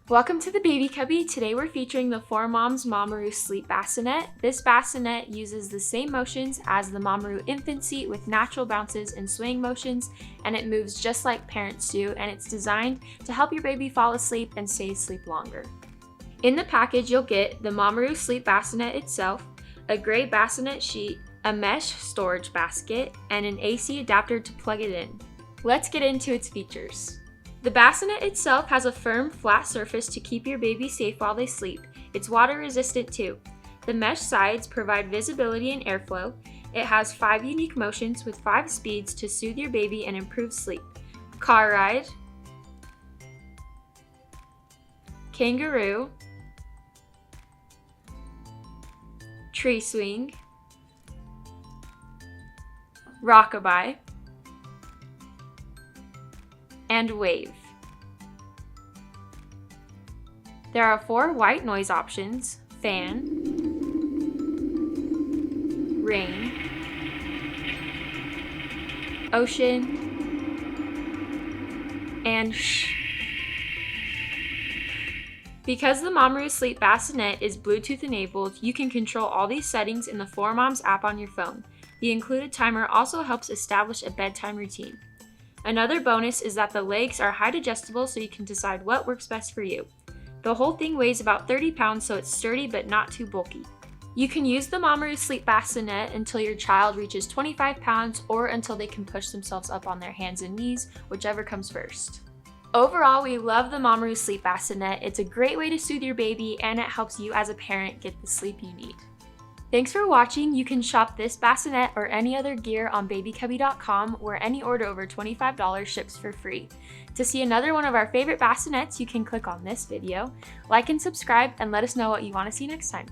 Welcome to the Baby Cubby. Today we're featuring the 4moms mamaRoo Sleep Bassinet. This bassinet uses the same motions as the mamaRoo infant seat with natural bounces and swaying motions, and it moves just like parents do, and it's designed to help your baby fall asleep and stay asleep longer. In the package you'll get the mamaRoo Sleep Bassinet itself, a gray bassinet sheet, a mesh storage basket, and an AC adapter to plug it in. Let's get into its features. The bassinet itself has a firm, flat surface to keep your baby safe while they sleep. It's water resistant too. The mesh sides provide visibility and airflow. It has 5 unique motions with 5 speeds to soothe your baby and improve sleep. Car ride, kangaroo, tree swing, rockabye, and wave. There are 4 white noise options: fan, rain, ocean, and shh. Because the mamaRoo Sleep Bassinet is Bluetooth enabled, you can control all these settings in the 4moms app on your phone. The included timer also helps establish a bedtime routine. Another bonus is that the legs are height adjustable so you can decide what works best for you. The whole thing weighs about 30 pounds, so it's sturdy but not too bulky. You can use the mamaRoo Sleep Bassinet until your child reaches 25 pounds or until they can push themselves up on their hands and knees, whichever comes first. Overall, we love the mamaRoo Sleep Bassinet. It's a great way to soothe your baby, and it helps you as a parent get the sleep you need. Thanks for watching. You can shop this bassinet or any other gear on babycubby.com, where any order over $25 ships for free. To see another one of our favorite bassinets, you can click on this video, like and subscribe, and let us know what you want to see next time.